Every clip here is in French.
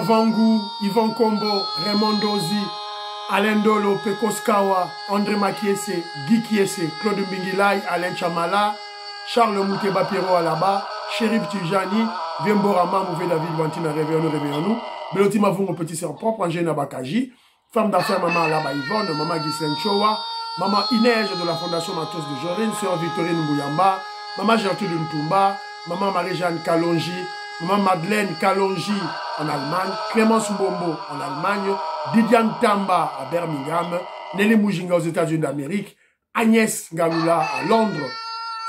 Vangu, Yvan Kombo, Raymond Dozi, Alain Dolo, Pekos Kawa, André Makiese, Guy Kiese, Claude Mbingilai, Alain Chamala, Charles Mouteba Pierrot Alaba, Chérif Tijani, Viemborama, Mouvé David, Vantina, réveillons-nous, Beloti Mavou, mon petit sœur propre, Angène Bakaji, femme d'affaires, maman Alaba Yvonne, maman Gislaine Chowa, maman Inège de la Fondation Matos de Jorine, sœur Victorine Mbouyamba, maman Gertrude Ntumba, maman Marie-Jeanne Kalonji, maman Madeleine Kalonji en Allemagne, Clémence Mbombo en Allemagne, Didiane Tamba à Birmingham, Nelly Moujinga aux États-Unis d'Amérique, Agnès Galula à Londres.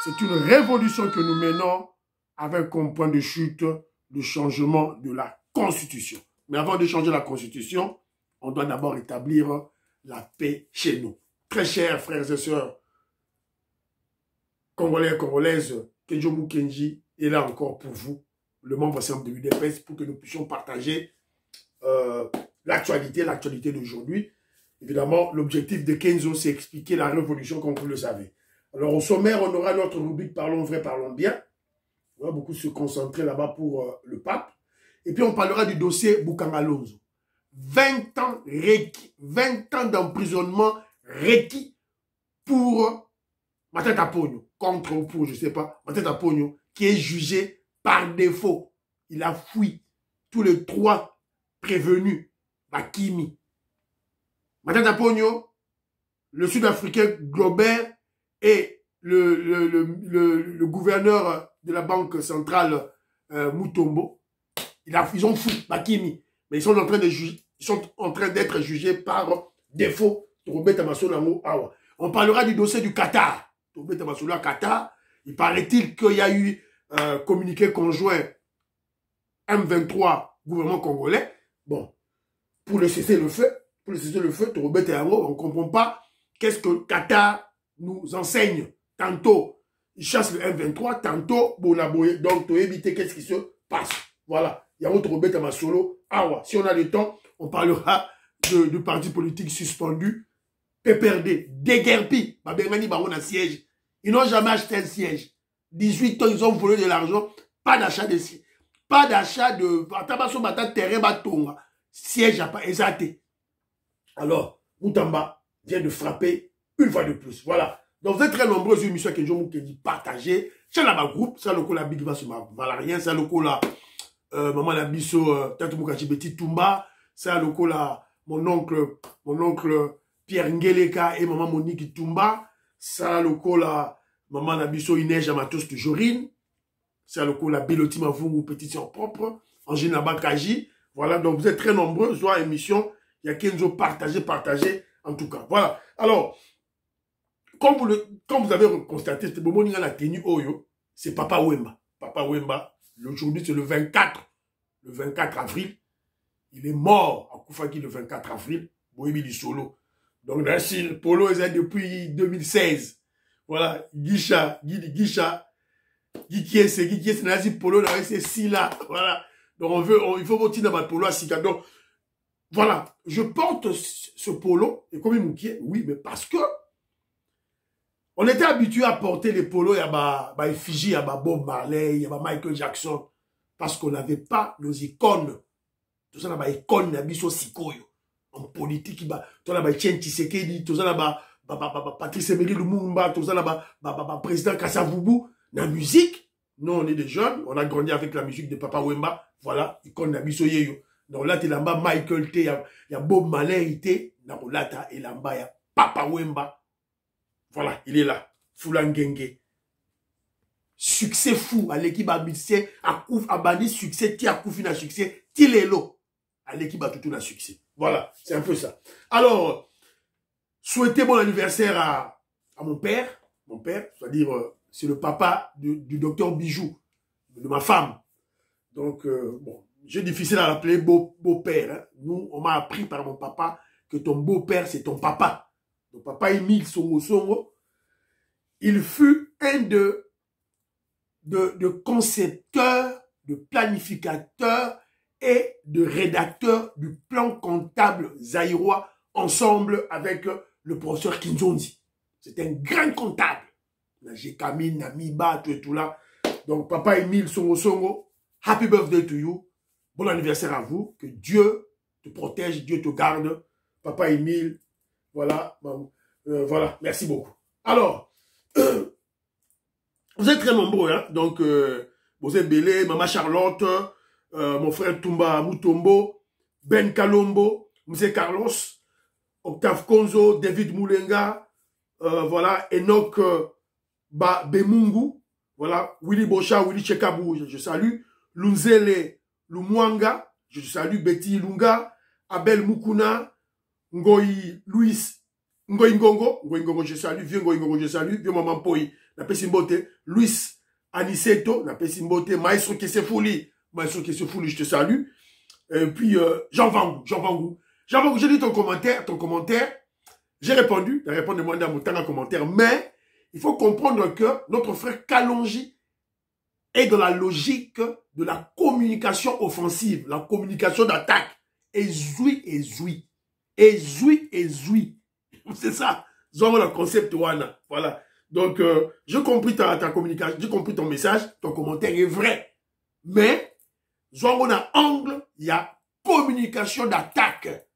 C'est une révolution que nous menons avec comme point de chute le changement de la Constitution. Mais avant de changer la Constitution, on doit d'abord établir la paix chez nous. Très chers frères et sœurs, Congolais et Congolaises, Kenjo Kenji est là encore pour vous, le membre simple de l'UDPS, pour que nous puissions partager l'actualité d'aujourd'hui. Évidemment, l'objectif de Kenzo, c'est expliquer la révolution comme vous le savez. Alors, au sommaire, on aura notre rubrique Parlons vrai, parlons bien. On va beaucoup se concentrer là-bas pour le pape. Et puis, on parlera du dossier Boukangalonzo. 20 ans d'emprisonnement requis pour Matata Pogno, contre ou pour, je ne sais pas, Matata Pogno, qui est jugé par défaut. Il a fui tous les 3 prévenus, Bakimi. Matata Pogno, le Sud-Africain Globert et le gouverneur de la Banque centrale Mutombo, ils ont fui Bakimi. Mais ils sont en train d'être jugés par défaut. On parlera du dossier du Qatar. Qatar, il paraît-il qu'il y a eu communiqué conjoint M23 gouvernement congolais. Bon, pour le cesser le feu, on ne comprend pas qu'est-ce que Qatar nous enseigne. Tantôt, ils chassent le M23, tantôt, donc pour éviter qu'est-ce qui se passe. Voilà. Il y a autre Robert Masolo. Si on a le temps, on parlera du parti politique suspendu, PPRD, déguerpi. Babengani Baron a siège. Ils n'ont jamais acheté un siège. 18 ans, ils ont volé de l'argent. Pas d'achat de siège. Pas d'achat de Tabasso Bata terrain Batonga. Siège à pas exalté. Alors, Moutamba vient de frapper une fois de plus. Voilà. Donc, vous êtes très nombreuses émissions que je vous dis partager. C'est là ma groupe. C'est le la Big va sur ma Valarien. C'est le la maman la biso Tatou Moukachi Petit Tumba. C'est le la mon oncle Pierre Ngeleka et maman Monique Tumba. C'est le la maman la biso Inège Amatos de Jorine. C'est le la Beloti Mavungu Petit Sœur propre. Angina Bakaji. Voilà. Donc, vous êtes très nombreux. Soit émission. Il y a Kenzo partagé. En tout cas. Voilà. Alors, comme vous avez constaté, c'est bon, la tenue Oyo, c'est Papa Wemba. Papa Wemba, aujourd'hui c'est le 24 avril. Il est mort à Koufaki le 24 avril. Boébi du solo. Donc, ainsi, le polo est depuis 2016. Voilà. Guicha, Guy Kiese, Nazi Polo, c'est si là. Voilà. Donc, il faut voter dans votre polo à Sika. Donc, voilà. Je porte ce polo, et comme il mouquait, oui, mais parce que on était habitué à porter les polos, il y a effigie, il y a Bob Marley, il y a Michael Jackson, parce qu'on n'avait pas nos icônes. Tout ça, il y a icônes, il y a Bisso Sikoyo. En politique, il y a Tien Tshisekedi, tout ça, il y a Patrice Emery Lumumba, tout ça, il y a président Kassavubu. Dans la musique, nous, on est des jeunes, on a grandi avec la musique de Papa Wemba. Voilà, icône de Bisso Yeyo. Donc là, il y a Michael T, il y a Bob Marley, il y a Papa Wemba. Voilà, il est là. Foulangenge. Succès fou à l'équipe habituée. À bandi succès, ti à Koufina succès, ti l'élo. À l'équipe à tout un succès. Voilà, c'est un peu ça. Alors, souhaitez bon anniversaire à mon père. Mon père, c'est-à-dire, c'est le papa du docteur Bijou, de ma femme. Donc, bon, j'ai difficile à l'appeler beau-père. Hein. Nous, on m'a appris par mon papa que ton beau-père, c'est ton papa. Donc, papa Émile Songo, il fut un de concepteurs, de planificateurs et de rédacteurs du plan comptable zaïrois ensemble avec le professeur Kinzondi. C'est un grand comptable. J'ai Camille, Namiba, tout et tout là. Donc, papa Émile Songo, happy birthday to you. Bon anniversaire à vous. Que Dieu te protège, Dieu te garde. Papa Émile, voilà. Voilà, merci beaucoup. Alors, vous êtes très nombreux, hein. Donc, vous êtes Bélé, Maman Charlotte, mon frère Toumba Mutombo, Ben Kalombo, M. Carlos, Octave Konzo, David Moulenga, voilà, Enoch Bemungu, voilà, Willy Bocha, Willy Chekabou, je salue, Lunzele Lumwanga, je salue, Betty Lunga, Abel Mukuna, Ngoyi Louis, Ngoyi Ngongo, je salue, vieux Ngoyi Ngongo, je salue, vieux Maman Poi, na Pesimbote, Luis Aniseto, na Pesimbote, Maestro Kesefuli, je te salue, et puis Jean Vangou, j'ai lu ton commentaire, j'ai répondu, tu as répondu moi dans mon temps en commentaire, mais il faut comprendre que notre frère Kalonji est dans la logique de la communication offensive, la communication d'attaque, et zoui. C'est ça, le concept wana, voilà. Donc, j'ai compris ta communication, j'ai compris ton message, ton commentaire est vrai. Mais, on a angle, il y a communication d'attaque.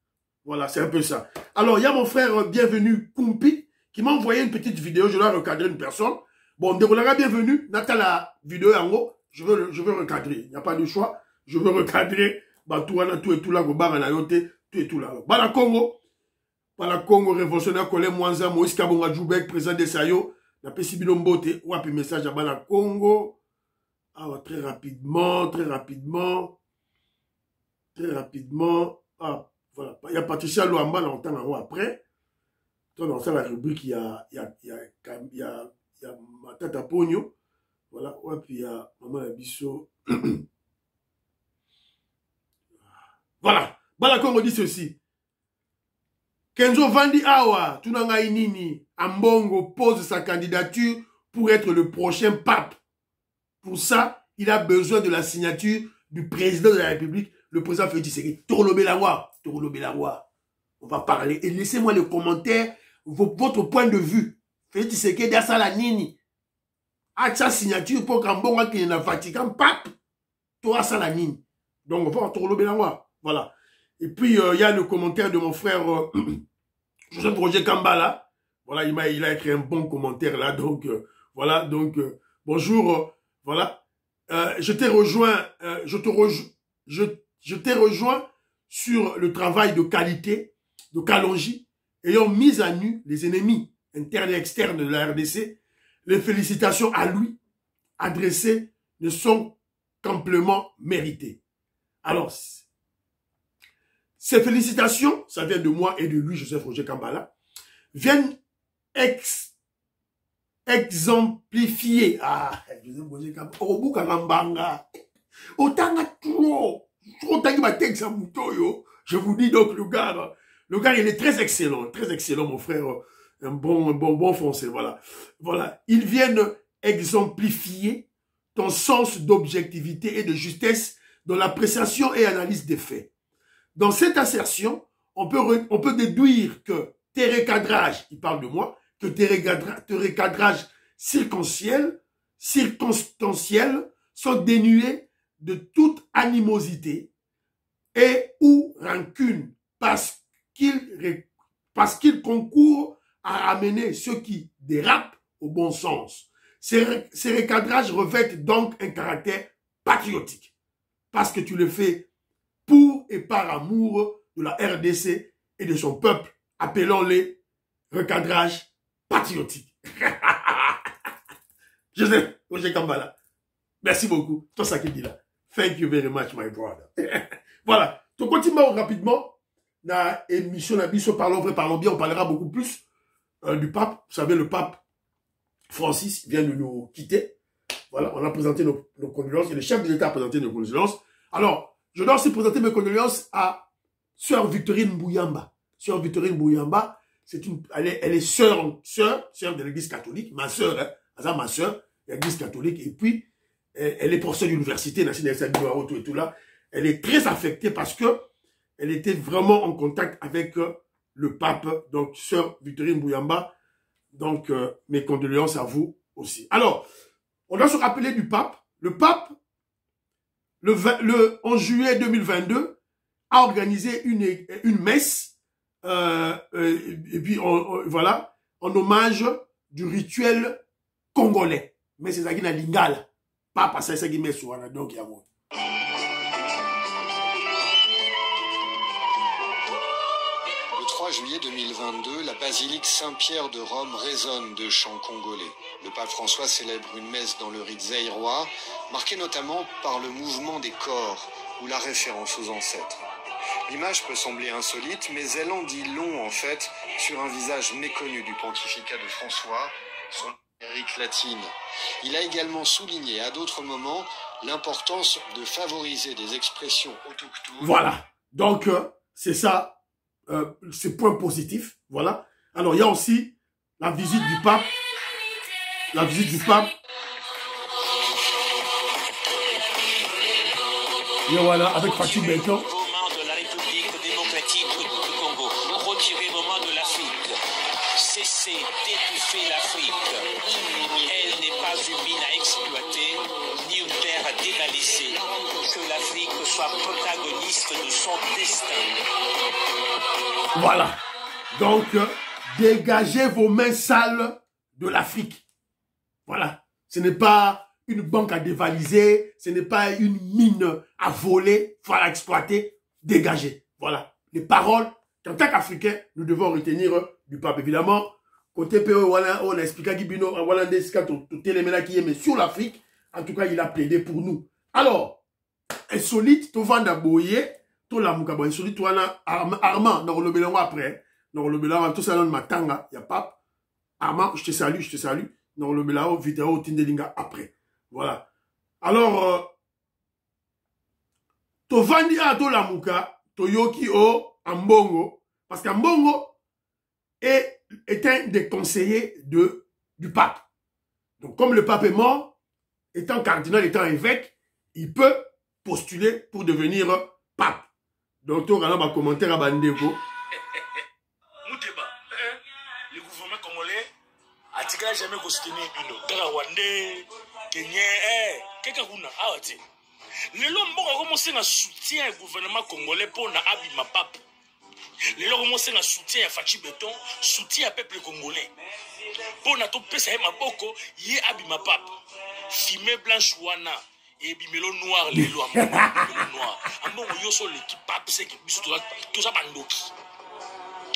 Voilà, c'est un peu ça. Alors, il y a mon frère bienvenu Kumpi qui m'a envoyé une petite vidéo, je dois recadrer une personne. Bon, Ndérolara bienvenue, Nata la vidéo en haut, je veux recadrer, il n'y a pas de choix, je veux recadrer, bah, tout et tout là, tout et tout là. Bah, la Congo révolutionnaire Colin Mwanza, Moïse Kabonga Djoubek, président de Sayo, la Pessibino Mbote, ou un message à la Congo. Ah, très rapidement. Ah, voilà. Il y a Patricia Luamba longtemps en haut après. Dans la rubrique, il y a Matata Pogno. Voilà. Ouais, puis il y a Maman Abisso. Voilà. Bala Congo dit ceci. Kenzo Vandi Awa, Tunanga Inini, Ambongo pose sa candidature pour être le prochain pape. Pour ça, il a besoin de la signature du président de la République, le président Félix Tshisekedi. Toro Belawa. On va parler. Et laissez-moi les commentaires, votre point de vue. Félix Tshisekedi a ça la nini. A sa signature pour qu'Ambongo qui est dans le Vatican, pape, tu as ça la nini. Donc, on va voir Toro Belawa. Voilà. Et puis, il y a le commentaire de mon frère Joseph Roger Kambala. Voilà, il a écrit un bon commentaire là. Donc, voilà. Donc, bonjour. Voilà. Je t'ai rejoint, je t'ai rejoint sur le travail de qualité de Kalonji, ayant mis à nu les ennemis internes et externes de la RDC. Les félicitations à lui adressées ne sont qu'amplement méritées. Alors, ces félicitations, ça vient de moi et de lui, Joseph Roger Kambala, viennent exemplifier. Ah, Joseph Roger Kambala, Obuka Kambanga, Otanga trop tangi ma texte à Moutoyo. Je vous dis donc, le gars, il est très excellent, mon frère, un bon français, voilà. Voilà, ils viennent exemplifier ton sens d'objectivité et de justesse dans l'appréciation et analyse des faits. Dans cette assertion, on peut déduire que tes recadrages, il parle de moi, que tes recadrages circonstanciels sont dénués de toute animosité et ou rancune parce qu'ils concourent à amener ceux qui dérapent au bon sens. Ces recadrages revêtent donc un caractère patriotique parce que tu le fais pour et par amour de la RDC et de son peuple, appelons-les recadrages patriotiques. Joseph Roger Kambala, merci beaucoup. Tout ça qu'il dit là. Thank you very much, my brother. Voilà. Donc, continuons rapidement. Dans l'émission, parlons vrai, parlons bien. On parlera beaucoup plus du pape. Vous savez, le pape Francis vient de nous quitter. Voilà. On a présenté nos condoléances. Et le chef de l'État a présenté nos condoléances. Alors, je dois aussi présenter mes condoléances à Sœur Victorine Bouyamba. Sœur Victorine Bouyamba, elle est sœur de l'Église catholique. Ma sœur, hein. Ma sœur, l'Église catholique. Et puis, elle est professeure d'université, et tout là. Elle est très affectée parce que elle était vraiment en contact avec le pape, donc sœur Victorine Bouyamba. Donc, mes condoléances à vous aussi. Alors, on doit se rappeler du pape. Le pape en juillet 2022, a organisé une messe, et puis voilà, en hommage du rituel congolais. Mais c'est ça qui n'a lingala. Pas parce que c'est ça qui met sur la donc il y a moi. Le 3 juillet 2022, la basilique Saint-Pierre de Rome résonne de chants congolais. Le pape François célèbre une messe dans le rite zaïrois, marquée notamment par le mouvement des corps ou la référence aux ancêtres. L'image peut sembler insolite, mais elle en dit long en fait sur un visage méconnu du pontificat de François, son Amérique latine. Il a également souligné à d'autres moments l'importance de favoriser des expressions autochtones. Voilà, donc c'est ça, c'est point positif, voilà. Alors il y a aussi la visite du pape, et voilà, avec Fatou Béton. Cessez d'étouffer l'Afrique. Elle n'est pas une mine à exploiter, ni une terre à dévaliser. Que l'Afrique soit protagoniste de son destin. Voilà. Donc, dégagez vos mains sales de l'Afrique. Voilà. Ce n'est pas une banque à dévaliser, ce n'est pas une mine à voler, à exploiter. Dégagez. Voilà. Les paroles qu'en tant qu'Africains, nous devons retenir du pape. Évidemment, côté PO, on a expliqué qu'il y a mais sur l'Afrique, en tout cas, il a plaidé pour nous. Alors, insolite, tu vas d'abouiller, tu l'as mouka, insolite, tu vas Armand, dans le bilan après, dans le bilan, tout ça dans le matanga, il y a pape. Armand, je te salue, dans le bilan, vidéo, tindelinga après. Voilà. Alors, tu vas dire à tout la mouka, tu yoki o, Ambongo, parce qu'Ambongo est un des conseillers du pape. Donc, comme le pape est mort, étant cardinal, étant évêque, il peut postuler pour devenir pape. Donc, tu as un commentaire à Bandego. Mouteba, le gouvernement congolais a jamais soutenir Bino. Garawande, Kenya, Kekakuna, Awati. Le lombo a commencé à soutenir le gouvernement congolais pour na abima pape. Le lombo a commencé à soutenir Fachi Béton, soutien au peuple congolais. Pour na to pesa ma boko, yé abima pape. Fumée blanche wana et bimelo noir les lois noir. Ambon yoso l'équipe pape c'est que biso tout ça bandoki.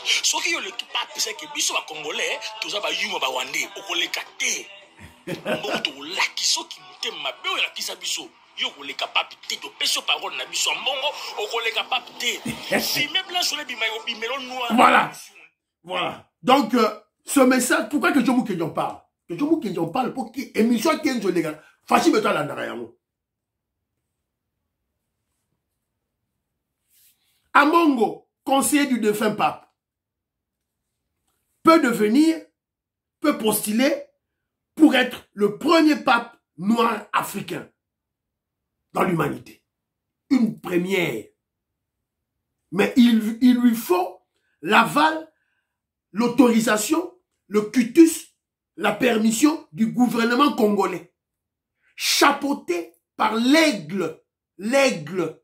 Ce qui est l'équipe pape c'est que biso ba congolais tout ça ba yuma ba wande okolekate. Ambon to laki so ki mutema be o la kisa biso. Yo les capables de pécho parole na biso mbongo o les capables de si même blanc sur les bimelo noir. Voilà. Donc ce message, pourquoi que Jomo Kenyon parle? Que Jomo Kenyon parle pour qui émission Kenzo les gars. Fachi beto la ndarayango. Ambongo, conseiller du défunt pape, peut postuler pour être le premier pape noir africain dans l'humanité. Une première. Mais il lui faut l'aval, l'autorisation, le cutus, la permission du gouvernement congolais. Chapeauté par l'aigle de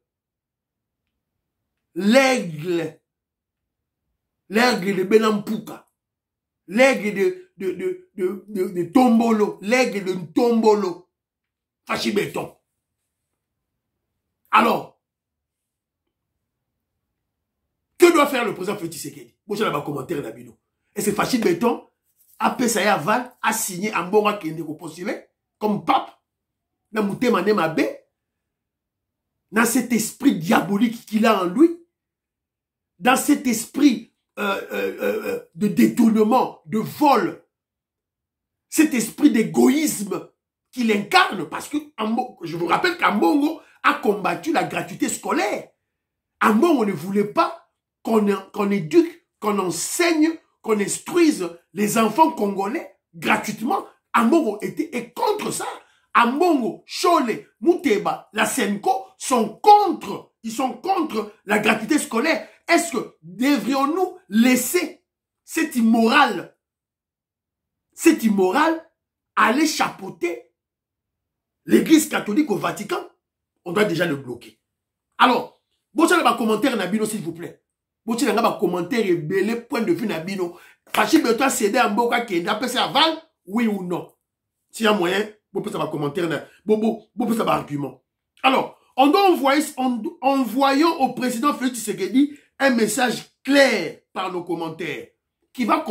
Benampuka, l'aigle de Tombolo, l'aigle de Tombolo, Fachi Béton. Alors, que doit faire le président Félix Tshisekedi? Moi, j'ai un commentaire d'Abino. Et c'est Fachi Béton, a payé aval, a signé un bon qui est postulé comme pape, dans Moutema Nemabe, dans cet esprit diabolique qu'il a en lui, dans cet esprit de détournement, de vol, cet esprit d'égoïsme qu'il incarne, parce que je vous rappelle qu'Ambongo a combattu la gratuité scolaire. Ambongo ne voulait pas qu'on éduque, qu'on enseigne, qu'on instruise les enfants congolais gratuitement. Ambongo est contre ça. Ambongo, Chole, Mouteba, la Senko sont contre. Ils sont contre la gratuité scolaire. Est-ce que devrions-nous laisser cet immoral aller chapeauter l'Église catholique au Vatican? on doit déjà le bloquer. Alors, vous avez un commentaire Nabino, s'il vous plaît. Vous avez un commentaire et belé point de vue Nabino. Fachi Beton cédé en Boka qui est d'après ça aval, oui ou non. S'il y a moyen, vous pouvez avoir un commentaire, vous pouvez avoir un argument. Alors, on doit envoyer, envoyons au président Félix Tshisekedi un message clair par nos commentaires. Qui va,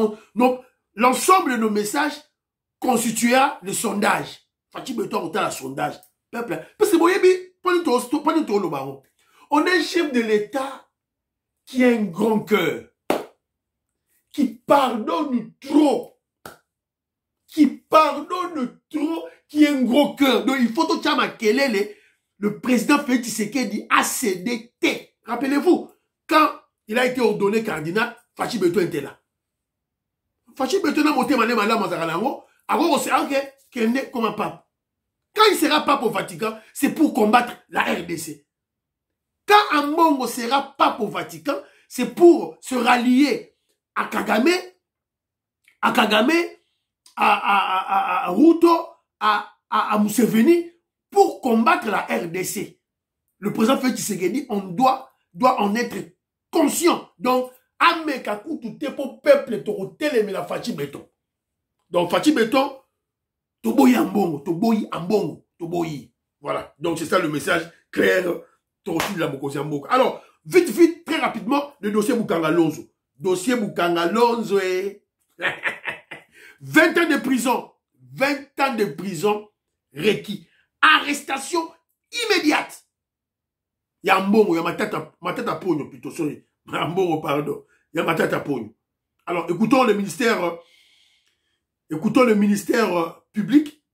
l'ensemble de nos messages constituera le sondage. Fachi Beton autant le sondage. Peuple, parce que vous voyez, on est chef de l'État qui a un grand cœur, qui pardonne trop, qui a un gros cœur. Donc il faut tout ça le président Félix Tshisekedi a cédé. Rappelez-vous, quand il a été ordonné cardinal, Fachi Beton était là. Fachi Beton a monté mané malade Mazaralango, avant on sait qu'il est comme un pape. Quand il sera pape au Vatican, c'est pour combattre la RDC. Quand Ambongo sera pape au Vatican, c'est pour se rallier à Kagame, à Ruto, à Museveni, pour combattre la RDC. Le président Félix Tshisekedi, on doit en être conscient. Donc, Amekaku, tout est pour peuple, tout est la Fachi Beton. Donc, Fachi Beton, Toboyi Ambongo, Toboyi Ambongo, Toboyi. Voilà. Donc, c'est ça le message clair. Alors, vite, très rapidement, le dossier Bukanga Lonzo. Dossier Bukanga Lonzo est 20 ans de prison. 20 ans de prison requis. Arrestation immédiate. Il y a Mbongo, il y a ma tête à pogno plutôt, sorry. Mbongo, pardon. Il y a ma tête à pogno. Alors, écoutons le ministère public.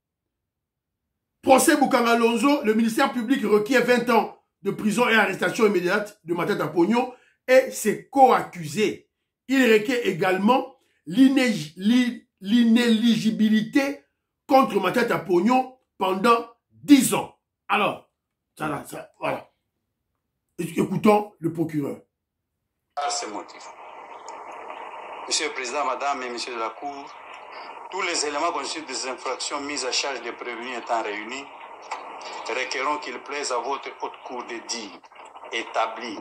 Procès Bukanga Lonzo, le ministère public requiert 20 ans de prison et arrestation immédiate de Matata Pogno et ses co-accusés. Il requiert également l'inéligibilité contre Matata Pogno pendant 10 ans. Alors, voilà. Écoutons le procureur. À ce motif. Monsieur le Président, Madame et Monsieur de la Cour, tous les éléments constituent des infractions mises à charge des prévenus étant réunis, requérons qu'il plaise à votre haute cour de dire, établi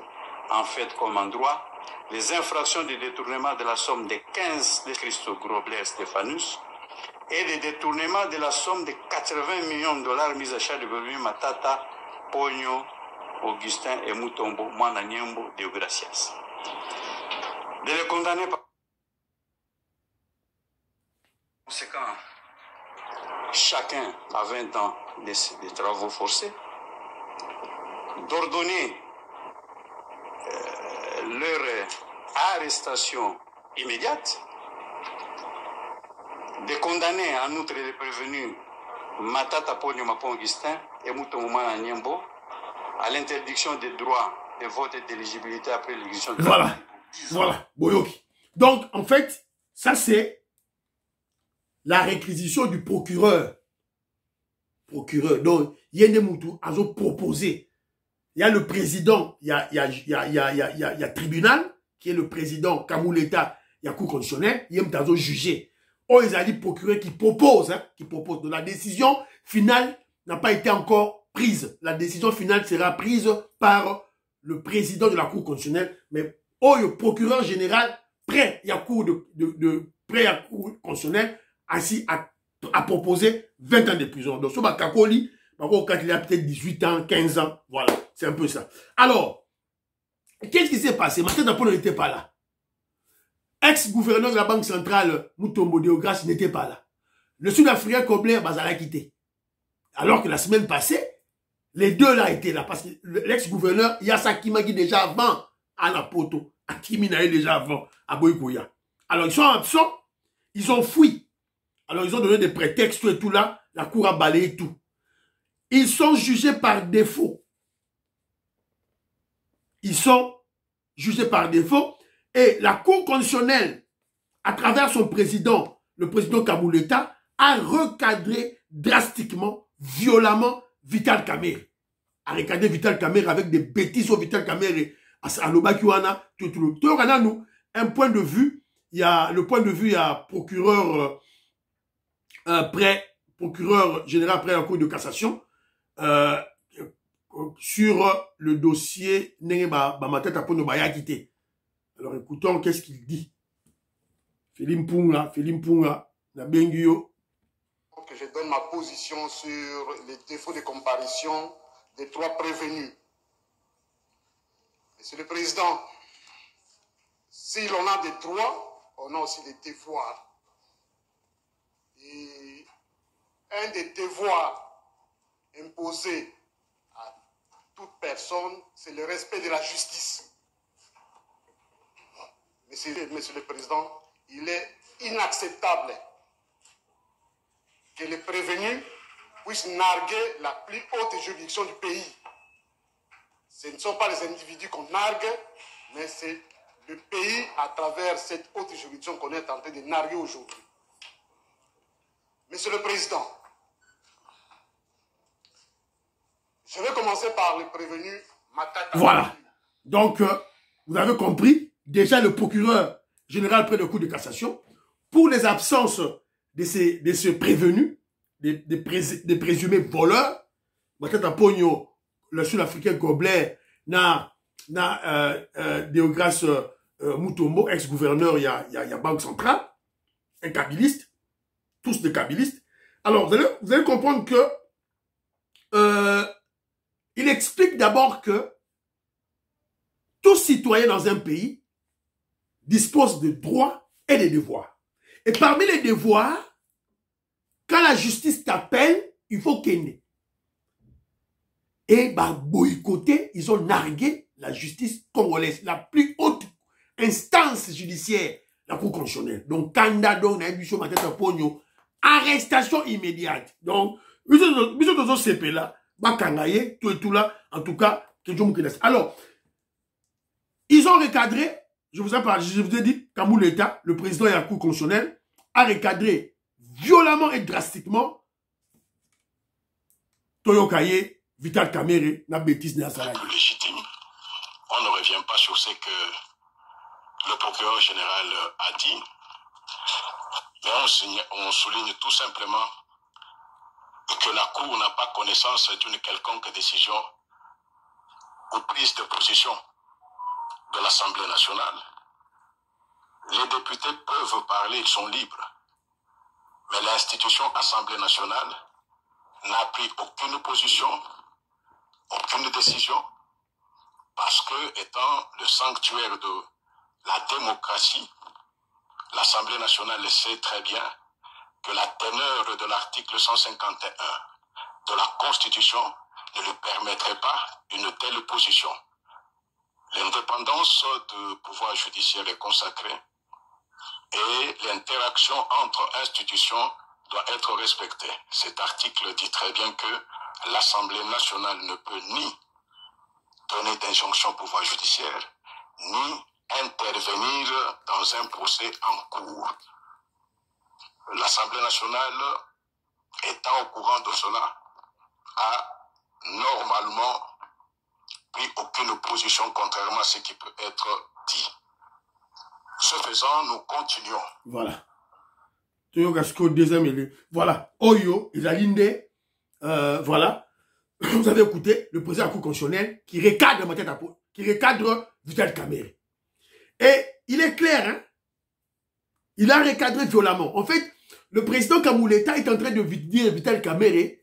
en fait comme en droit, les infractions de détournement de la somme de 15 de Christo Grobler Stéphanus et de détournement de la somme de 80 millions de dollars mis à charge de prévenus Matata Pogno, Augustin et Mutombo, Mwananyembo, Deogracias. De les condamner par conséquent, chacun a 20 ans de travaux forcés, d'ordonner leur arrestation immédiate, de condamner en outre les prévenus Matata Pogno Mapon Augustin et Mutombo Mwananyembo à l'interdiction des droits de vote et d'éligibilité après l'exécution de Voilà, voilà, Boyoki. Donc, en fait, ça c'est la réquisition du procureur. Donc, Yende Moutou a proposé. Il y a le président, il y a tribunal, qui est le président Kamouleta, il y a cour constitutionnelle, il y a jugé. Oh, ils ont dit procureur qui propose. Donc, la décision finale n'a pas été encore prise. La décision finale sera prise par le président de la cour constitutionnelle. Mais, oh, le procureur général, prêt, il y a cour prêt à cour constitutionnelle, ainsi à proposer 20 ans de prison. Donc, ce Kakoli, quand il a peut-être 18 ans, 15 ans, voilà, c'est un peu ça. Alors, qu'est-ce qui s'est passé? Matata Pogno n'était pas là. Ex-gouverneur de la Banque centrale, Mutombo Deogracias, n'était pas là. Le Sud-Africain Kobler Bazala quitté. Alors que la semaine passée, les deux là étaient là. Parce que l'ex-gouverneur, Yassa Kimagi déjà avant à la Poto. Akiminae déjà avant à Boykoya. Alors, ils sont absents. Ils ont fui. Alors, ils ont donné des prétextes et tout là. La cour a balayé tout. Ils sont jugés par défaut. Ils sont jugés par défaut. Et la cour constitutionnelle, à travers son président, le président Kamouleta, a recadré drastiquement, violemment, Vital Kamerhe. A recadré Vital Kamerhe avec des bêtises au Vital Kamerhe. À l'Obakiwana, tout. Nous, un point de vue, il y a le point de vue, il y a procureur procureur général après la Cour de cassation, sur le dossier Nenge Bamatata Ponyo Bayakite. Alors écoutons qu'est-ce qu'il dit. Philippe Mpunga, na Bengio. Que je donne ma position sur les défauts de comparution des 3 prévenus. Monsieur le Président, si l'on a des droits, on a aussi des devoirs. Et un des devoirs imposés à toute personne, c'est le respect de la justice. Monsieur le Président, il est inacceptable que les prévenus puissent narguer la plus haute juridiction du pays. Ce ne sont pas les individus qu'on nargue, mais c'est le pays à travers cette haute juridiction qu'on est en train de narguer aujourd'hui. Monsieur le Président, je vais commencer par le prévenu Matata. Voilà. Donc, vous avez compris, déjà le procureur général près de Cour de cassation, pour les absences de ce prévenu, des présumés voleurs, Matata Ponyo, le Sud-Africain Goblet, Deogras Mutombo, ex-gouverneur, il y a Banque Centrale, un kabiliste, tous des kabilistes. Alors, vous allez comprendre que il explique d'abord que tout citoyen dans un pays dispose de droits et de devoirs. Et parmi les devoirs, quand la justice t'appelle, il faut qu'elle. Et boycotter, ils ont nargué la justice congolaise, la plus haute instance judiciaire, la Cour constitutionnelle. Donc, Kanda, donc, arrestation immédiate. Donc, nous sommes CP là, Bakangaye, tout et tout là, en tout cas, alors, ils ont recadré, je vous ai dit, Kamou l'État, le président de la Cour constitutionnelle, a recadré violemment et drastiquement Toyokaye, Vital Kamerhe, la bêtise de la salade. Légitime. On ne revient pas sur ce que le procureur général a dit, mais on souligne tout simplement que la Cour n'a pas connaissance d'une quelconque décision ou prise de position de l'Assemblée nationale. Les députés peuvent parler, ils sont libres, mais l'institution Assemblée nationale n'a pris aucune position, aucune décision, parce que, étant le sanctuaire de la démocratie, l'Assemblée nationale sait très bien que la teneur de l'article 151 de la Constitution ne lui permettrait pas une telle position. L'indépendance du pouvoir judiciaire est consacrée et l'interaction entre institutions doit être respectée. Cet article dit très bien que l'Assemblée nationale ne peut ni donner d'injonction au pouvoir judiciaire, ni intervenir dans un procès en cours. L'Assemblée nationale, étant au courant de cela, a normalement pris aucune position contrairement à ce qui peut être dit. Ce faisant, nous continuons. Voilà. Voilà. Oyo, Isalinde, voilà. Vous avez écouté le président de la Cour constitutionnelle qui recadre Matata Ponyo, qui recadre Vital Kamerhe. Et il est clair, hein? Il a recadré violemment. En fait, le président Kamou l'État est en train de dire à Vital Kamerhe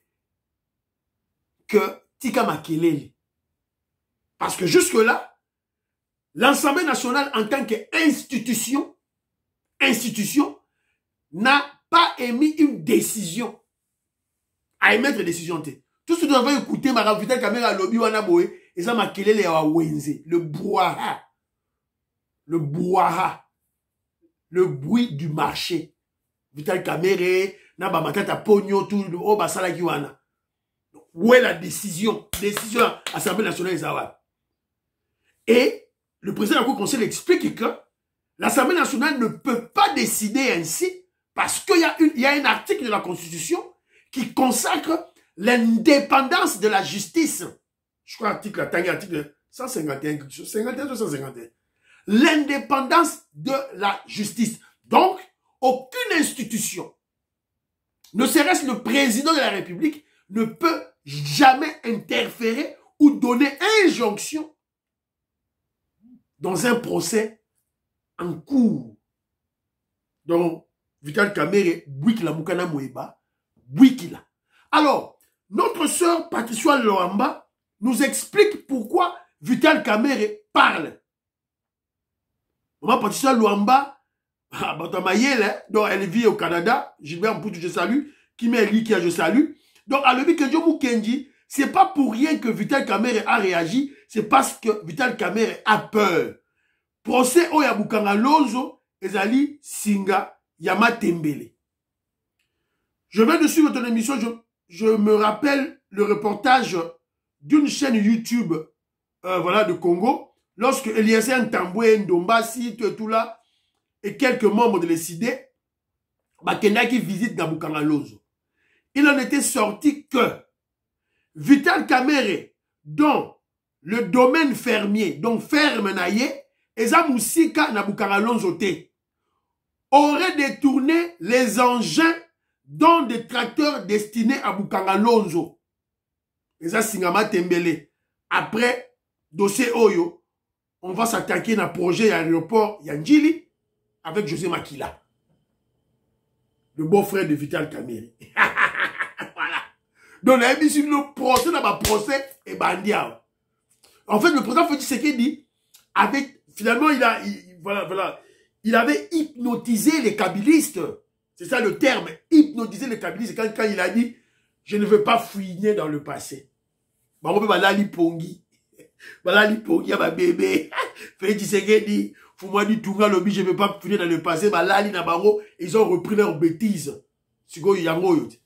que Tika Makelele. Parce que jusque-là, l'Assemblée nationale en tant qu'institution, n'a pas émis une décision à émettre une décision. Tout ce que nous avons écouté, Madame Vital Kamerhe à lobby Wanaboe, et ça Makelele à Wenze, le brouhaha, le bruit du marché. Vital Kamerhe, Naba Matata Ponyo, tout le haut basala kiwana. Où est la décision? Décision à l'Assemblée nationale des Arabes. Et le président de la Cour constitutionnelle explique que l'Assemblée nationale ne peut pas décider ainsi parce qu'il y a un article de la Constitution qui consacre l'indépendance de la justice. Je crois article 151, 51 ou 151. L'indépendance de la justice. Donc, aucune institution, ne serait-ce le président de la République, ne peut jamais interférer ou donner injonction dans un procès en cours. Donc, Vital Kamerhe, Bouikila Moukana Moueba, Bouikila. Alors, notre sœur Patricia Loamba nous explique pourquoi Vital Kamerhe parle. Maman Patricia Loamba, donc elle vit au Canada, Gilbert Mpoutou, je salue, Kimi Likia, je salue. Donc, à l'objet que Djomou Kenji, c'est pas pour rien que Vital Kamerhe a réagi, c'est parce que Vital Kamerhe a peur. Procès Oyabukanga Lonzo, Ezali Singa, Yama Tembele. Je viens de suivre ton émission, je me rappelle le reportage d'une chaîne YouTube voilà, de Congo, lorsque Eliezer Ntambwe, Ndombasi, tout là, et quelques membres de l'ECD, Bakenda qui visite Nabukanga Lonzo. Il en était sorti que Vital Kamerhe, dont le domaine fermier, donc ferme naye, Eza Moussika Nabukanga Lonzo te, aurait détourné les engins dans des tracteurs destinés à Bukanga Lonzo. Eza Singama Tembele. Après, dossier Oyo, on va s'attaquer dans le projet aéroport Yandjili avec José Makila, le beau-frère de Vital Kamerhe. Voilà. Donc, on a mis sur le procès, dans le procès, et bandia. En fait, le président Félix Tshisekedi, avec, finalement, il avait hypnotisé les kabylistes. C'est ça le terme, hypnotiser les kabylistes. Quand il a dit, je ne veux pas fouiner dans le passé. On peut balali pongi. Balali pongi à ma bébé. Félix Tshisekedi, Foumoua dit Tunga Lobby, je ne veux pas fouiner dans le passé. Balali Nabaro, ils ont repris leurs bêtises. Sigo Yango Yote.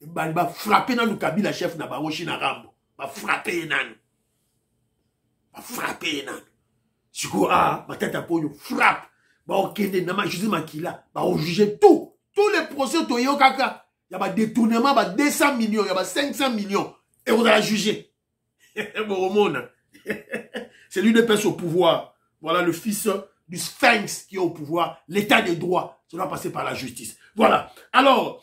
Il va frapper dans le Kabila chef Nabaro Chinarambo. Il va frapper nan. Va frapper nan. Sigo ah, ma tête à pogno, frappe. Va au Kende, Nama José Makila. Va au juger tout. Tous les procès Toyo Kaka. Il y a un détournement, il y a 200 millions, il y a 500 millions. Et vous allez juger. C'est lui de pèse au pouvoir. Voilà le fils du Sphinx qui est au pouvoir. L'état des droits. Ça doit passer par la justice. Voilà. Alors,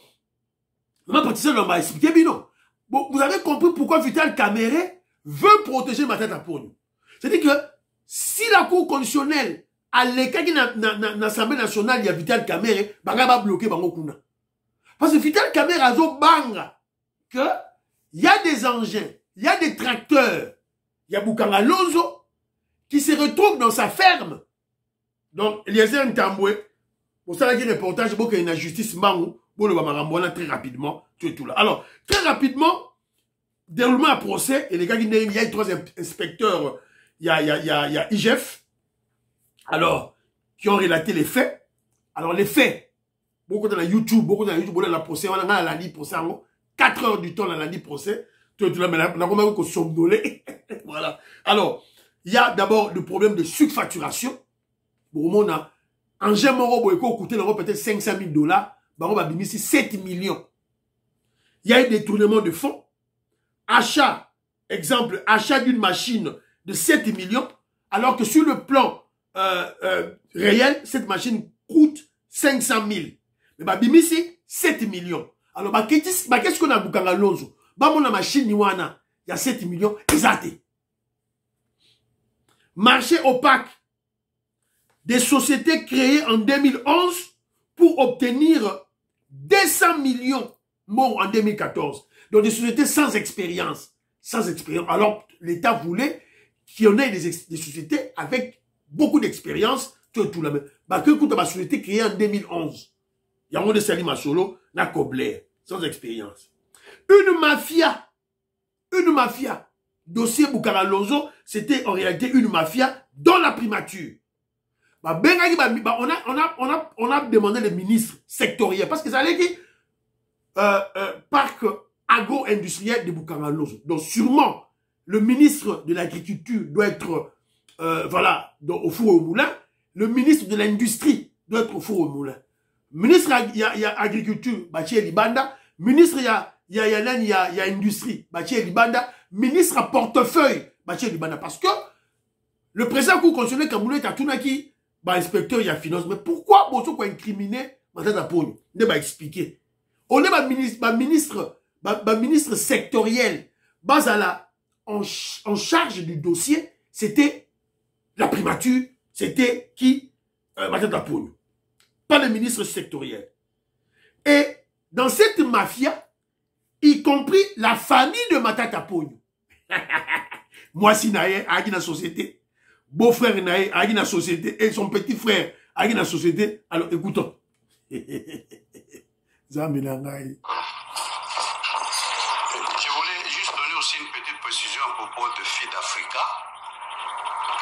ma Patricia m'a expliqué, mais non. Bon, vous avez compris pourquoi Vital Kamerhe veut protéger ma tête à Pogno. C'est-à-dire que si la Cour constitutionnelle à l'écart qui dans l'Assemblée nationale, il y a Vital Kamerhe, Banga va bloquer Bango Kuna. Parce que Vital Kamerhe a zo banga que il y a des engins, il y a des tracteurs, il y a Bukanga Lonzo qui se retrouve dans sa ferme. Donc, Eliezer Ntambwe, pour ça, il y a un reportage, il y a une justice mangou, pour le Bamarambouana très rapidement, tout là. Alors, très rapidement, déroulement à procès, et les gars, il y a 3 inspecteurs, il y a IGF, alors, qui ont relaté les faits. Alors, les faits, beaucoup dans la YouTube, beaucoup dans la procès, on a lundi procès, 4 heures du temps dans lundi procès, tout là, mais on a combien qu'on somnolé. Voilà. Alors, il y a d'abord le problème de surfacturation. Pour moi, on a un gemme robot qui coûté peut-être 500 000 $, bah, on va bimmer ici 7 millions. Il y a un détournement de fonds. Achat, exemple, achat d'une machine de 7 millions, alors que sur le plan réel, cette machine coûte 500 000. Mais bah, bimmer ici 7 millions. Alors, bah, qu'est-ce qu'on a Bukanga Lonzo? Bah, mon machine, il y a 7 millions, exact. Marché opaque. Des sociétés créées en 2011 pour obtenir 200 millions morts en 2014. Donc des sociétés sans expérience. Sans expérience. Alors l'État voulait qu'il y en ait des sociétés avec beaucoup d'expérience. Tout la même. Bah, que coûte ma société créée en 2011? Il y a un de Salim Masolo, la Kobler, sans expérience. Une mafia. Dossier Bukanga Lonzo, c'était en réalité une mafia dans la primature. On a demandé les ministres sectoriels parce que ça allait dire parc agro-industriel de Bukanga Lonzo. Donc sûrement, le ministre de l'agriculture doit être voilà, au four au moulin. Le ministre de l'industrie doit être au four au moulin. Ministre, il y a agriculture, Bachie Libanda. Ministre, il y a industrie, Bachie Libanda. Ministre à portefeuille, Bachie Libanda. Parce que le président Cour constitutionnel Kamoulé Tatunaki, inspecteur, il y a finance. Mais pourquoi vous avez incriminé Matata Pogno? Ne va expliquer. On est ministre sectoriel. Basala, en charge du dossier, c'était la primature, c'était qui? Matata Ponyo. Pas le ministre sectoriel. Et dans cette mafia, y compris la famille de Matata Ponyo. Moi, si naïe, a la société, beau-frère naïe, a la société, et son petit frère a la société. Alors, écoutons. Je voulais juste donner aussi une petite précision à propos de Feed Africa.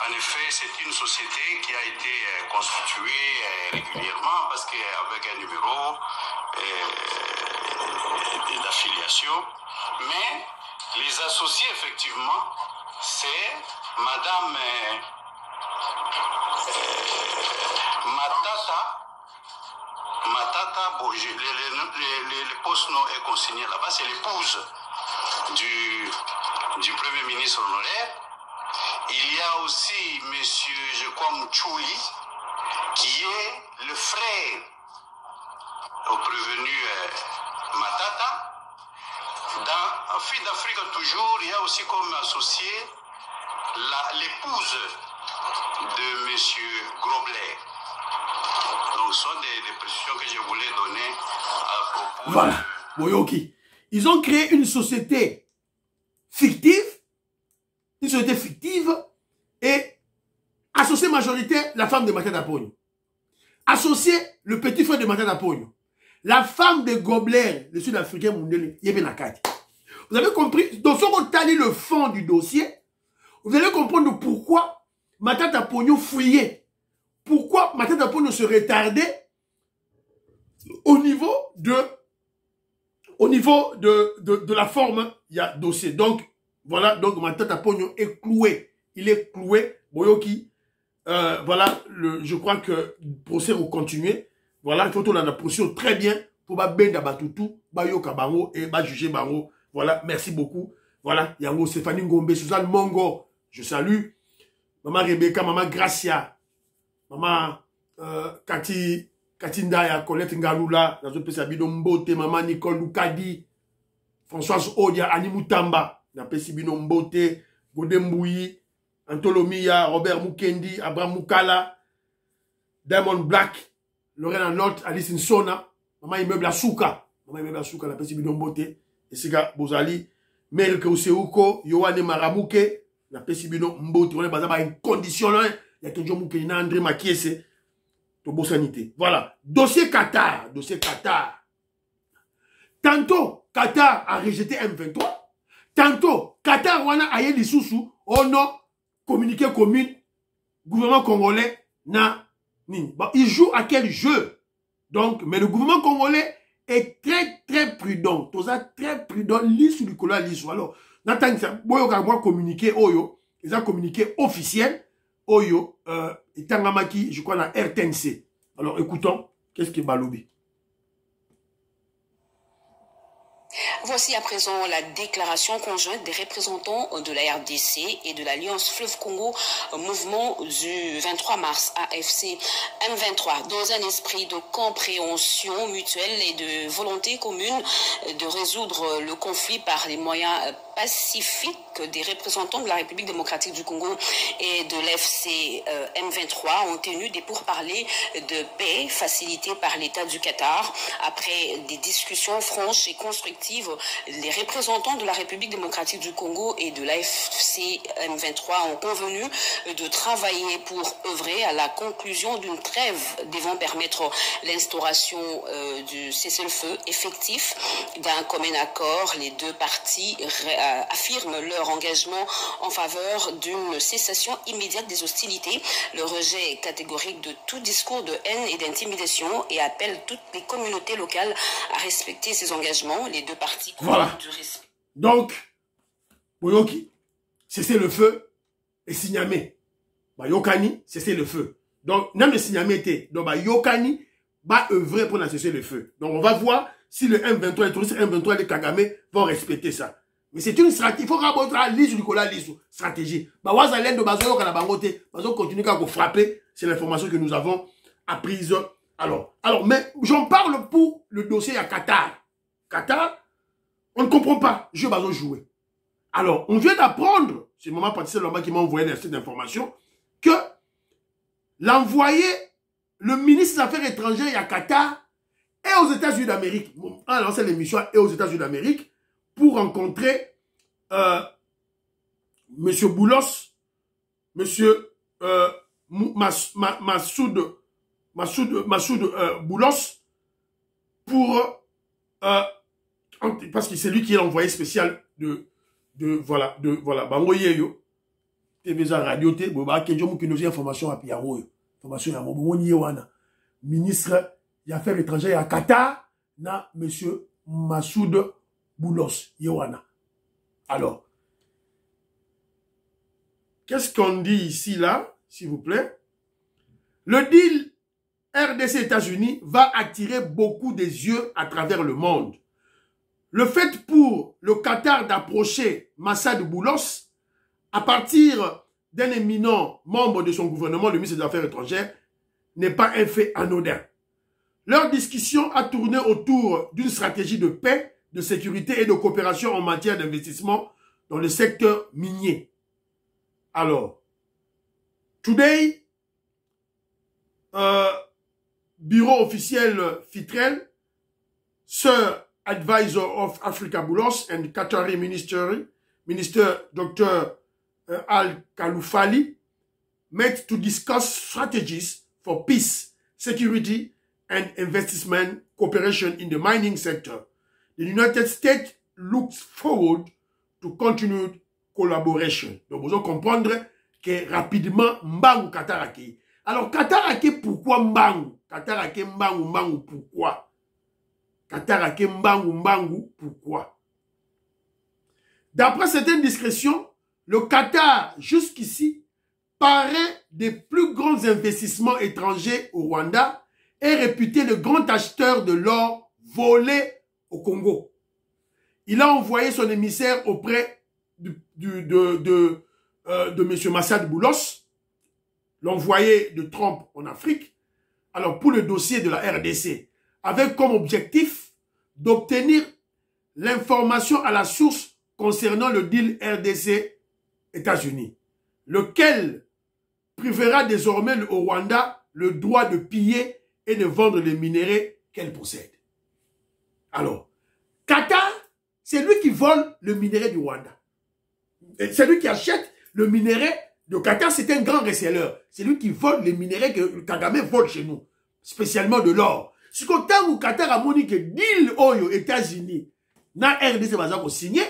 En effet, c'est une société qui a été constituée régulièrement parce qu'avec un numéro d'affiliation. Mais les associés, effectivement, c'est Madame Matata Bourget. Le poste non est consigné là-bas, c'est l'épouse du Premier ministre honoraire. Il y a aussi monsieur, je crois, Mouchouli, qui est le frère au prévenu Matata. Dans Feed Africa toujours, il y a aussi comme associé l'épouse de monsieur Grobler. Donc ce sont des précisions que je voulais donner à propos. Voilà, Boyoki. Ils ont créé une société fictive. Une société fictive et associé majoritaire la femme de Matata Ponyo. Associé le petit frère de Matata Ponyo. La femme de Gobler, le sud-africain Mundele, Yebenakati. Vous avez compris? Donc, si on talit le fond du dossier, vous allez comprendre pourquoi Matata Ponyo fouillait. Pourquoi Matata Ponyo se retardait au niveau de la forme, il y a dossier. Donc, voilà, donc Matata Ponyo est cloué. Il est cloué. Boyoki, voilà, je crois que le procès va continuer. Voilà, il faut qu'on a la procédure très bien pour benda batutu, bayoka bango et juger bango. Voilà, merci beaucoup. Voilà, Yango Stéphanie Ngombe, Suzanne Mongo, je salue. Maman Rebecca, Maman Gracia, Maman Ndaya, Colette Ngalula, Maman Nicole Lukadi, Françoise Odia, Annie Moutamba, Napesibino Mbote, Godembouyi, Antolomia, Robert Mukendi, Abraham Mukala, Diamond Black, Lorena Not, Alice Nsona, Maman Immeuble Asuka, Napesibino Mbote, Esiga Bozali, Melke Oseuko, Yohane Maramuke, Napesibino Mbote, on est basé une condition là, il y a quelqu'un qui a André Makiese, Tobo Sanité. Voilà, dossier Qatar. Tantôt, Qatar a rejeté M23. Tantôt, Qatar wana aye lisusu, oh non, communiqué commune, gouvernement congolais, na, ni. Bon, il joue à quel jeu? Donc, mais le gouvernement congolais est très prudent. Tout ça, très prudent, lisse du colon lisse. Alors, n'attendez ça, boyo moi communiqué, oyo, ils ont communiqué officiel, oyo, et tangamaki, je crois, na RTNC. Alors, écoutons, qu'est-ce que Balobi? Voici à présent la déclaration conjointe des représentants de la RDC et de l'Alliance Fleuve Congo, mouvement du 23 mars AFC M23, dans un esprit de compréhension mutuelle et de volonté commune de résoudre le conflit par les moyens pacifiques. Des représentants de la République démocratique du Congo et de l'FC M23 ont tenu des pourparlers de paix facilités par l'État du Qatar. Après des discussions franches et constructives, les représentants de la République démocratique du Congo et de l'FC M23 ont convenu de travailler pour œuvrer à la conclusion d'une trêve devant permettre l'instauration du cessez-le-feu effectif. D'un commun accord, les deux parties affirment leur engagement en faveur d'une cessation immédiate des hostilités, le rejet catégorique de tout discours de haine et d'intimidation et appelle toutes les communautés locales à respecter ces engagements. Les deux parties voilà. Du respect. Donc, Boyoki, cessez le feu et Signamé. Bah, Yokani, cessez le feu. Donc, même le Signamé était. Donc, bah, Yokani va œuvrer pour cesser le feu. Donc, on va voir si le M23, les touristes M23 et les Kagame vont respecter ça. Mais c'est une stratégie. Il faut raboter la liste du Nicolas Lissou. Stratégie. Bah, Wazalène de Bazoyo Kanabangote. Bazo continue à frapper. C'est l'information que nous avons apprise. Alors, mais j'en parle pour le dossier à Qatar. Qatar, on ne comprend pas. Je Bazo jouer. Alors, on vient d'apprendre, c'est maman Patricia Lomba qui m'a envoyé cette information, que l'envoyé, le ministre des Affaires étrangères à Qatar et aux États-Unis d'Amérique, a lancé l'émission et aux États-Unis d'Amérique pour rencontrer M. Boulos, M. Massoud Boulos, pour parce que c'est lui qui est l'envoyé spécial de Bangoyeyo TV radio te boba kenjo qui nous information à Piaro information à Moboni wana ministre des Affaires étrangères à Qatar na monsieur Massoud Boulos Yowana. Alors qu'est-ce qu'on dit ici là, s'il vous plaît? Le deal RDC États-Unis va attirer beaucoup des yeux à travers le monde. Le fait pour le Qatar d'approcher Massoud Boulos à partir d'un éminent membre de son gouvernement, le ministre des Affaires étrangères, n'est pas un fait anodin. Leur discussion a tourné autour d'une stratégie de paix, de sécurité et de coopération en matière d'investissement dans le secteur minier. Alors, today, bureau officiel Fitrel, Sir Advisor of Africa Boulos and Qatari Minister Dr. Al-Khaloufali met to discuss strategies for peace, security and investment cooperation in the mining sector. The United States looks forward to continued collaboration. Donc, vous allez comprendre que rapidement, Mbangu Qatar Ake. Alors, Qatar Ake, pourquoi Mbangu? Qatar Ake Mbangu, pourquoi? Qatar Ake Mbangu, pourquoi? D'après certaines discrétions, le Qatar, jusqu'ici, paraît des plus grands investissements étrangers au Rwanda et réputé le grand acheteur de l'or volé au Congo. Il a envoyé son émissaire auprès de M. Massoud Boulos, l'envoyé de Trump en Afrique, alors pour le dossier de la RDC, avec comme objectif d'obtenir l'information à la source concernant le deal RDC-États-Unis, lequel privera désormais au Rwanda le droit de piller et de vendre les minéraux qu'elle possède. Alors, Qatar, c'est lui qui vole le minerai du Rwanda. C'est lui qui achète le minerai de Qatar, c'est un grand receleur. C'est lui qui vole les minéraux que Kagame vole chez nous, spécialement de l'or. Si quand où Qatar a moni que deal aux États-Unis, na RDC va signer,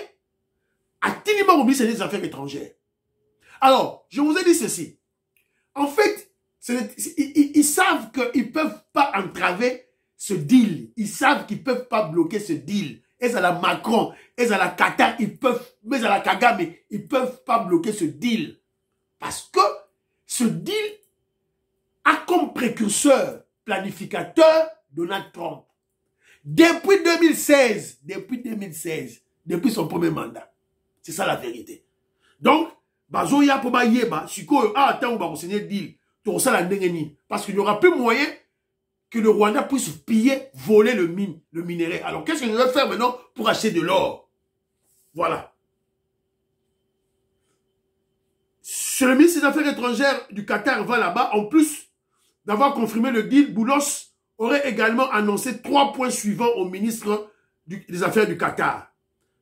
à tiniment au ministère des Affaires étrangères. Alors, je vous ai dit ceci. En fait, ils savent qu'ils ne peuvent pas entraver ce deal. Ils savent qu'ils ne peuvent pas bloquer ce deal. Et à la Macron, et à la Qatar, ils peuvent, mais à la Kagame, ils ne peuvent pas bloquer ce deal. Parce que ce deal a comme précurseur, planificateur, Donald Trump. Depuis 2016, depuis son premier mandat. C'est ça la vérité. Donc, bazoya pour ba yeba, siko attends on va signer le deal. Tout ça la ndengeni parce qu'il n'y aura plus moyen que le Rwanda puisse piller, voler le minerai. Alors qu'est-ce que je vais faire maintenant pour acheter de l'or? Voilà. Sur le ministre des Affaires étrangères du Qatar va là-bas, en plus d'avoir confirmé le deal, Boulos aurait également annoncé 3 points suivants au ministre des Affaires du Qatar.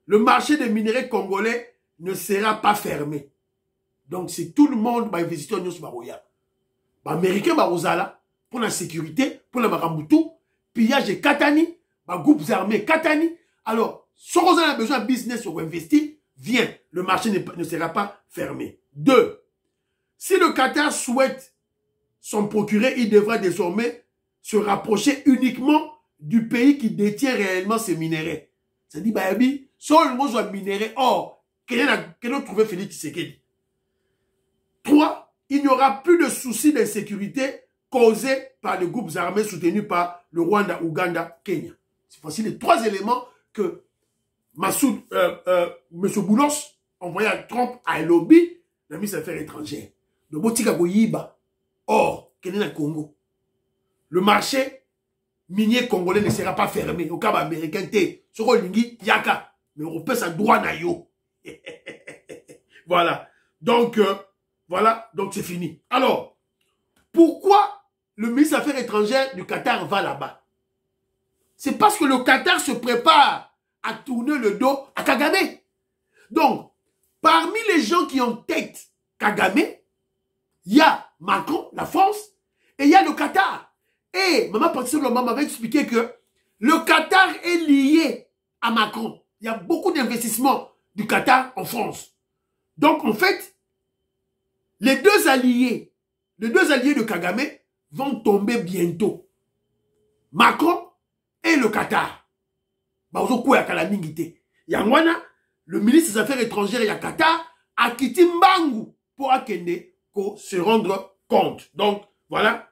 Le marché des minéraux congolais ne sera pas fermé. Donc, c'est tout le monde va investir en Baroya. Les Américains vont pour la sécurité, pour la Marambutu, pillage de Katani, les groupes armés Katani. Alors, si on a besoin de business pour investir, viens, le marché ne sera pas fermé. 2. Si le Qatar souhaite s'en procurer, il devra désormais se rapprocher uniquement du pays qui détient réellement ces minéraux. C'est-à-dire, baby, seul le soit minéraux, or, quel a trouvé Félix Tshisekedi? 3. Il n'y aura plus de soucis d'insécurité causés par les groupes armés soutenus par le Rwanda, Ouganda, Kenya. C'est voici les 3 éléments que M. Boulos envoyé à Trump à lobby la ministre des Affaires étrangères. De Botika Goyiba, or, Kenya Congo. Le marché minier congolais ne sera pas fermé. Au cas américain, Soro Lingi, Yaka. Mais on peut sa droit na yo. Voilà. Donc, voilà. Donc, c'est fini. Alors, pourquoi le ministre des Affaires étrangères du Qatar va là-bas? C'est parce que le Qatar se prépare à tourner le dos à Kagame. Donc, parmi les gens qui ont tête Kagame, il y a Macron, la France, et il y a le Qatar. Et Maman Patrice Loma m'avait expliqué que le Qatar est lié à Macron. Il y a beaucoup d'investissements du Qatar en France. Donc, en fait, les deux alliés de Kagame vont tomber bientôt. Macron et le Qatar. Yangwana, le ministre des Affaires étrangères et le Qatar a quitté Mbangu pour Akende se rendre compte. Donc, voilà.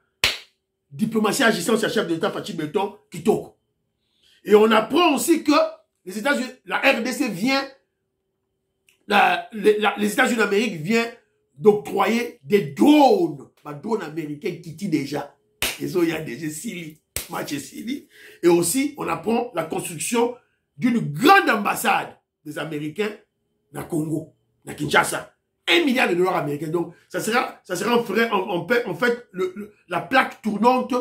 Diplomatie agissant sur le chef de l'État Fachi Beton Kitoko. Et on apprend aussi que les États-Unis, la RDC vient, les États-Unis d'Amérique vient d'octroyer des drones. Les drones américains qui tirent déjà. Et il y a déjà Sili, match Sili. Et aussi, on apprend la construction d'une grande ambassade des Américains dans Congo, dans Kinshasa. 1 milliard de dollars américains. Donc, ça sera en fait la plaque tournante.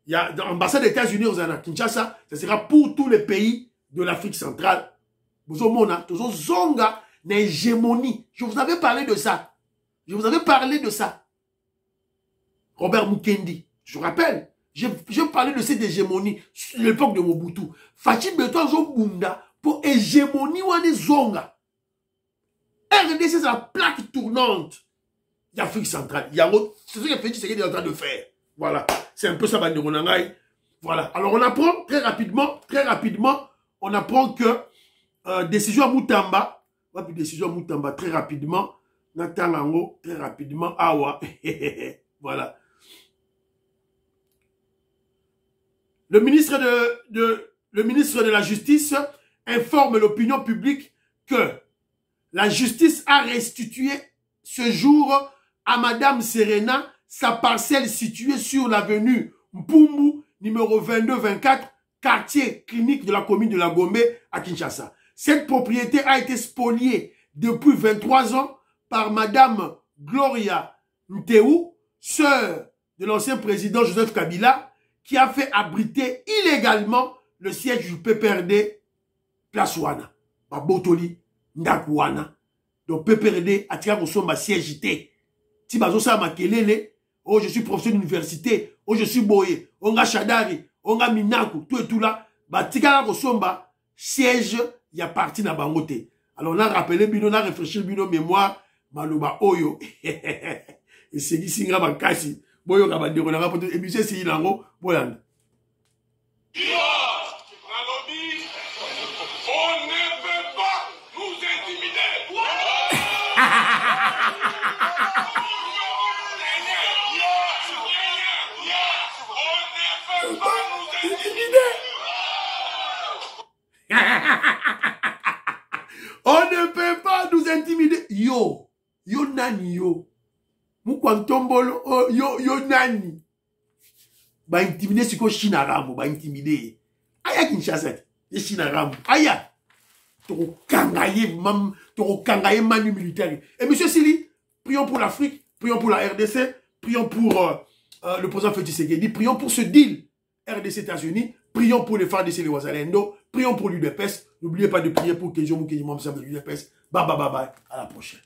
Il y a l'ambassade des États-Unis à Kinshasa. Ça sera pour tous les pays de l'Afrique centrale. Vous avez zonga une hégémonie. Je vous avais parlé de ça. Robert Mukendi. Je vous rappelle. Je parlais de cette hégémonie à l'époque de Mobutu. Fachi Beton Zobunda pour hégémonie ou des zonga. RDC, c'est la plaque tournante d'Afrique centrale. C'est ce que Félix Tshisekedi est en train de faire. Voilà. C'est un peu ça, Bande Ronangaï. Voilà. Alors, on apprend très rapidement, on apprend que décision à Moutamba, très rapidement, Natangango, très rapidement, Awa. Voilà. Le ministre de la Justice informe l'opinion publique que la justice a restitué ce jour à Madame Serena sa parcelle située sur l'avenue Mpumbu, numéro 22-24, quartier clinique de la commune de la Gombe à Kinshasa. Cette propriété a été spoliée depuis 23 ans par Madame Gloria Nteou, sœur de l'ancien président Joseph Kabila, qui a fait abriter illégalement le siège du PPRD, Place Wana, Botoli, Ndakouana. Donc PPRD a tiré au son ma siège. Si bazo sa makelele, oh je suis professeur d'université, oh je suis boye, on a Chadari, on a Minaku, tout et tout là, bah tika au son ba siège y a parti na bangote. Alors on a rappelé bino, on a réfléchi bino mémoire, maloba oyo. Et c'est dit singa bakasi, boyo kabande on a rapporté et monsieur c'est ilango, boyanda. On ne peut pas nous intimider. Yo nani yo. Mukwantombolo, yo nani. Ba intimider siko Chinarambo, ba intimider. Aya Kinshasa, Chinarambo. Aya. Toko kangaye manu militaire. Et monsieur Sili, prions pour l'Afrique, prions pour la RDC, prions pour le président Félix Tshisekedi, prions pour ce deal RDC États-Unis, prions pour les FARDC et les Ouazalendo, prions pour l'UDPS. N'oubliez pas de prier pour Kéjo Moukedi Mamsa de l'UDPS. Bye bye bye bye. À la prochaine.